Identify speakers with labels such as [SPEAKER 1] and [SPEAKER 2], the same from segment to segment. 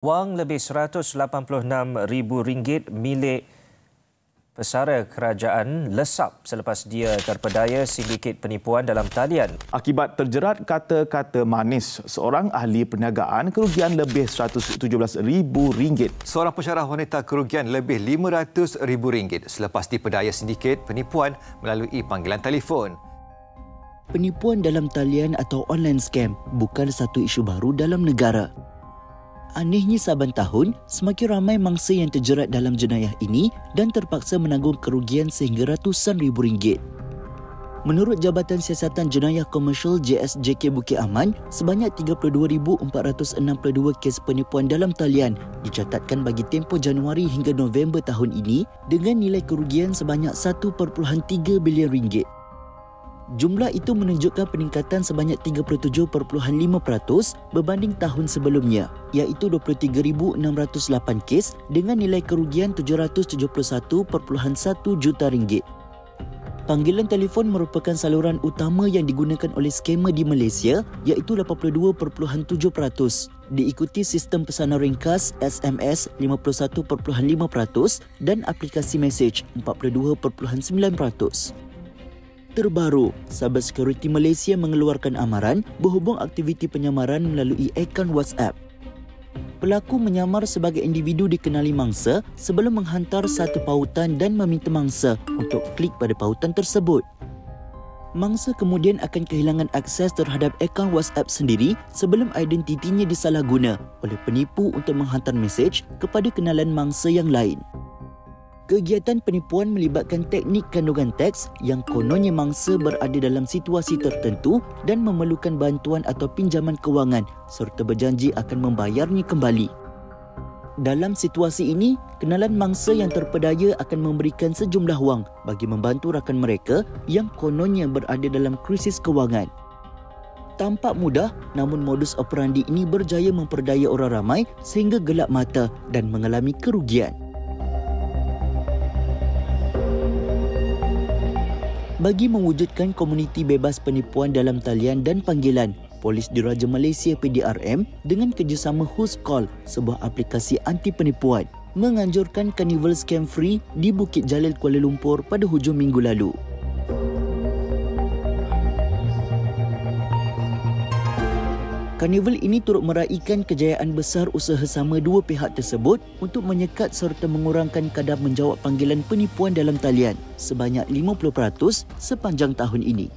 [SPEAKER 1] Wang lebih RM186,000 milik pesara kerajaan lesap selepas dia terpedaya sindiket penipuan dalam talian.
[SPEAKER 2] Akibat terjerat kata-kata manis, seorang ahli perniagaan kerugian lebih RM117,000.
[SPEAKER 3] Seorang pensyarah wanita kerugian lebih RM500,000 selepas dipedaya sindiket penipuan melalui panggilan telefon.
[SPEAKER 4] Penipuan dalam talian atau online scam bukan satu isu baru dalam negara. Anehnya saban tahun, semakin ramai mangsa yang terjerat dalam jenayah ini dan terpaksa menanggung kerugian sehingga ratusan ribu ringgit. Menurut Jabatan Siasatan Jenayah Komersial JSJK Bukit Aman, sebanyak 32,462 kes penipuan dalam talian dicatatkan bagi tempoh Januari hingga November tahun ini dengan nilai kerugian sebanyak 1.3 bilion ringgit. Jumlah itu menunjukkan peningkatan sebanyak 37.5% berbanding tahun sebelumnya, iaitu 23,608 kes dengan nilai kerugian 771.1 juta ringgit. Panggilan telefon merupakan saluran utama yang digunakan oleh skamer di Malaysia, iaitu 82.7%, diikuti sistem pesanan ringkas SMS 51.5% dan aplikasi mesej 42.9%. Terbaru, Cyber Security Malaysia mengeluarkan amaran berhubung aktiviti penyamaran melalui akaun WhatsApp. Pelaku menyamar sebagai individu dikenali mangsa sebelum menghantar satu pautan dan meminta mangsa untuk klik pada pautan tersebut. Mangsa kemudian akan kehilangan akses terhadap akaun WhatsApp sendiri sebelum identitinya disalahguna oleh penipu untuk menghantar mesej kepada kenalan mangsa yang lain. Kegiatan penipuan melibatkan teknik kandungan teks yang kononnya mangsa berada dalam situasi tertentu dan memerlukan bantuan atau pinjaman kewangan serta berjanji akan membayarnya kembali. Dalam situasi ini, kenalan mangsa yang terpedaya akan memberikan sejumlah wang bagi membantu rakan mereka yang kononnya berada dalam krisis kewangan. Tampak mudah, namun modus operandi ini berjaya memperdaya orang ramai sehingga gelap mata dan mengalami kerugian. Bagi mewujudkan komuniti bebas penipuan dalam talian dan panggilan, Polis Diraja Malaysia PDRM dengan kerjasama Whoscall, sebuah aplikasi anti penipuan, menganjurkan Carnival Scam Free di Bukit Jalil Kuala Lumpur pada hujung minggu lalu. Karnival ini turut meraihkan kejayaan besar usaha sama dua pihak tersebut untuk menyekat serta mengurangkan kadar menjawab panggilan penipuan dalam talian sebanyak 50% sepanjang tahun ini.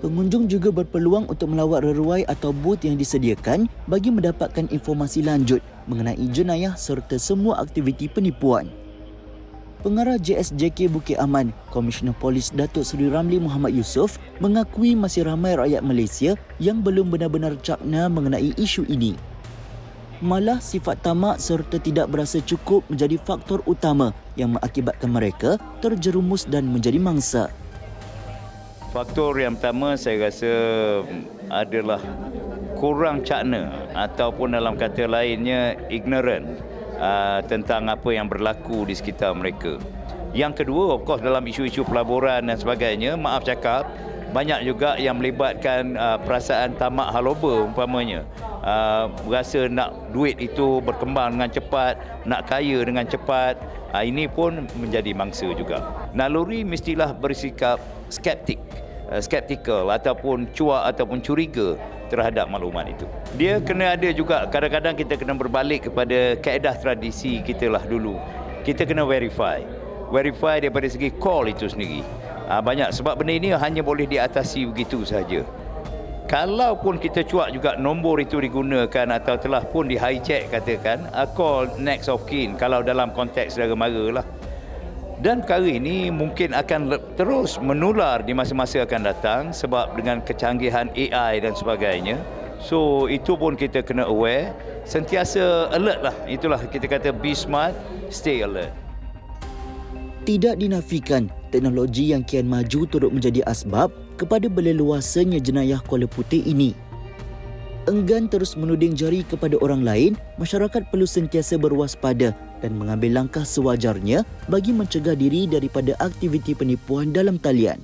[SPEAKER 4] Pengunjung juga berpeluang untuk melawat reruai atau booth yang disediakan bagi mendapatkan informasi lanjut mengenai jenayah serta semua aktiviti penipuan. Pengarah JSJK Bukit Aman, Komisioner Polis Datuk Seri Ramli Muhammad Yusof mengakui masih ramai rakyat Malaysia yang belum benar-benar cakna mengenai isu ini. Malah sifat tamak serta tidak berasa cukup menjadi faktor utama yang mengakibatkan mereka terjerumus dan menjadi mangsa.
[SPEAKER 5] Faktor yang pertama saya rasa adalah kurang cakna ataupun dalam kata lainnya ignorant tentang apa yang berlaku di sekitar mereka. Yang kedua, of course, dalam isu-isu pelaburan dan sebagainya, maaf cakap, banyak juga yang melibatkan perasaan tamak haloba umpamanya. Berasa nak duit itu berkembang dengan cepat, nak kaya dengan cepat. Ini pun menjadi mangsa juga. Naluri mestilah bersikap skeptikal ataupun cuak ataupun curiga terhadap maklumat itu. Dia kena ada juga, kadang-kadang kita kena berbalik kepada kaedah tradisi kita lah dulu. Kita kena verify daripada segi call itu sendiri. Banyak sebab benda ini hanya boleh diatasi begitu saja. Kalaupun kita cuak juga nombor itu digunakan atau telah pun di hijack katakan, call next of kin kalau dalam konteks saudara mara lah. Dan perkara ini mungkin akan terus menular di masa-masa akan datang sebab dengan kecanggihan AI dan sebagainya. So itu pun kita kena aware, sentiasa alert lah. Itulah kita kata be smart, stay alert.
[SPEAKER 4] Tidak dinafikan, teknologi yang kian maju turut menjadi asbab kepada berleluasanya jenayah Kuala Putih ini. Enggan terus menuding jari kepada orang lain, masyarakat perlu sentiasa berwaspada dan mengambil langkah sewajarnya bagi mencegah diri daripada aktiviti penipuan dalam talian.